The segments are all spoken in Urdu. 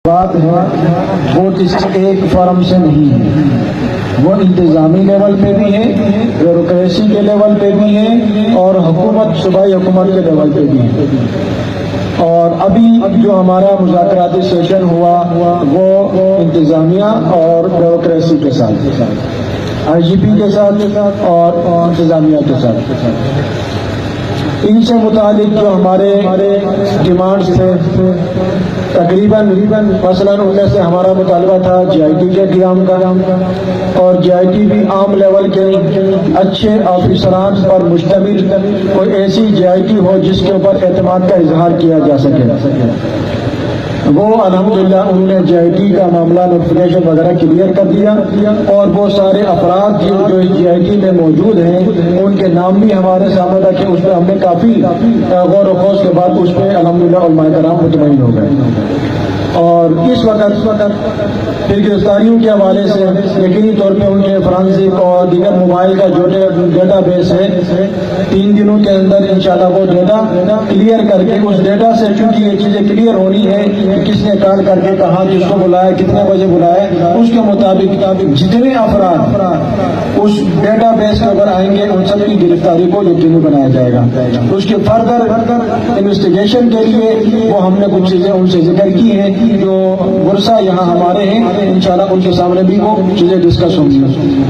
بات ہے وہ کسی ایک فرم سے نہیں ہے، وہ انتظامی لیول پہ بھی ہے، بیوروکریسی کے لیول پہ بھی ہے، اور حکومت صوبائی حکومت کے لیول پہ بھی ہے۔ اور ابھی جو ہمارا مذاکراتی سیشن ہوا وہ انتظامیہ اور بیوروکریسی کے ساتھ، آئی جی پی کے ساتھ اور انتظامیہ کے ساتھ، ان سے متعلق جو ہمارے ڈیمانڈز تھے تقریباً مثلاً ان میں سے ہمارا مطالبہ تھا جی آئی ٹی کے قیام کا، اور جی آئی ٹی بھی عام لیول کے اچھے آفیسران پر مشتمل کوئی ایسی جی آئی ٹی ہو جس کے اوپر اعتماد کا اظہار کیا جا سکے۔ وہ الحمدللہ ان نے جی آئی ٹی کا معاملہ نوٹیفیکیشن وغیرہ کلیئر کر دیا، اور وہ سارے افراد جو جی آئی ٹی میں موجود ہیں ان کے نام بھی ہمارے سامنے تھا کہ اس پہ ہم نے کافی غور و خوض کے بعد اس پہ الحمدللہ علماء کرام مطمئن ہو گئے۔ اور اس وقت پھر گرفتاریوں کے حوالے سے یقینی طور پہ ان کے فرانسک اور دیگر موبائل کا جو ڈیٹا بیس ہے 3 دنوں کے اندر انشاءاللہ وہ ڈیٹا کلیئر کر کے اس ڈیٹا سے چونکہ یہ چیزیں کلیئر ہونی ہے کہ کس نے کال کر کے کہا، کس کو بلایا، کتنے بجے بلایا، اس کے مطابق جتنے افراد اس ڈیٹا بیس کے اوپر آئیں گے ان سب کی گرفتاری کو یقینی بنایا جائے گا۔ اس کے فردر انویسٹیگیشن کے لیے وہ ہم نے کچھ چیزیں ان سے ذکر کی ہیں جو ورثہ یہاں ہمارے ہیں، انشاءاللہ ان کے سامنے بھی وہ چیزیں ڈسکس ہوں گی۔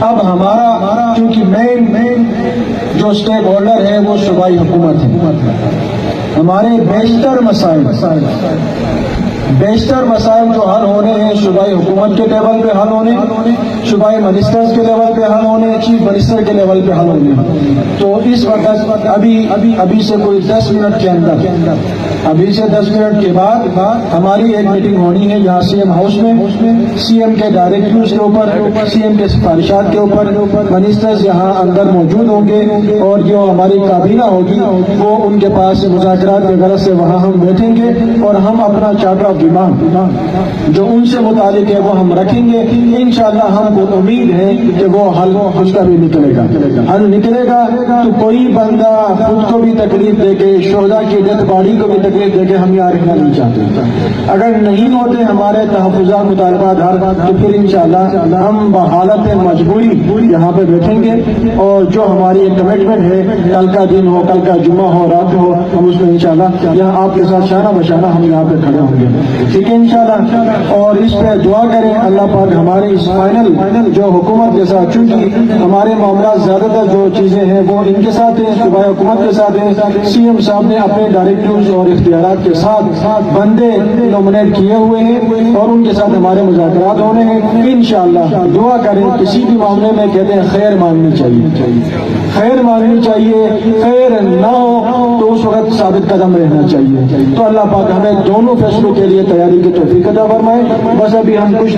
اب ہمارا کیونکہ مین جو اسٹیک ہولڈر ہے وہ صوبائی حکومت ہے، ہمارے بیشتر مسائل جو حل ہونے ہیں صوبائی حکومت کے لیول پہ حل ہونے، صوبائی منسٹرز کے لیول پہ حل ہونے، چیف منسٹر کے لیول پہ حل ہونے۔ تو اس وقت ابھی سے کوئی 10 منٹ کے اندر، ابھی سے 10 منٹ کے بعد ہماری ایک میٹنگ ہونی ہے یہاں سی ایم ہاؤس میں، سی ایم کے ڈائریکٹیوز کے اوپر، سی ایم کے سفارشات کے اوپر منسٹرز یہاں اندر موجود ہوں گے، اور جو ہماری کابینہ ہوگی وہ ان کے پاس مذاکرات کے غرض سے وہاں ہم بیٹھیں گے، اور ہم اپنا چارٹر آف ڈیمانڈ جو ان سے متعلق ہے وہ ہم رکھیں گے۔ انشاءاللہ ہم کو امید ہے کہ وہ حل اس کا بھی نکلے گا تو کوئی بندہ خود کو بھی تکلیف دے کے، شہداء کی ڈیتھ باڈی کو بھی تکلیف دے کے ہم یہاں رہنا نہیں چاہتے۔ اگر نہیں ہوتے ہمارے تحفظات مطالبات تو پھر انشاءاللہ ہم بحالت مجبوری یہاں پہ بیٹھیں گے، اور جو ہماری ایک کمٹمنٹ ہے کل کا دن ہو، کل کا جمعہ ہو، رات ہو، ہم اس میں انشاءاللہ یہاں آپ کے ساتھ شانہ بشانہ ہم یہاں پہ کھڑے ہوں گے، ٹھیک ہے انشاءاللہ۔ اور اس پہ دعا کریں اللہ پاک ہمارے اس فائنل جو حکومت کے ساتھ، چونکہ ہمارے معاملات زیادہ تر جو چیزیں ہیں وہ ان کے ساتھ ہیں، صوبائی حکومت کے ساتھ ہیں، سی ایم صاحب نے اپنے ڈائریکٹرز اور اختیارات کے ساتھ بندے نومنیٹ کیے ہوئے ہیں، اور ان کے ساتھ ہمارے مذاکرات ہونے ہیں۔ انشاءاللہ دعا کریں، کسی بھی معاملے میں کہتے ہیں خیر مانگنی چاہیے، خیر نہ ہو تو اس وقت ثابت قدم رہنا چاہیے۔ تو اللہ پاک ہمیں دونوں فیصلوں کے لیے تیاری کی توفیق عطا فرمائے۔ بس ابھی ہم کچھ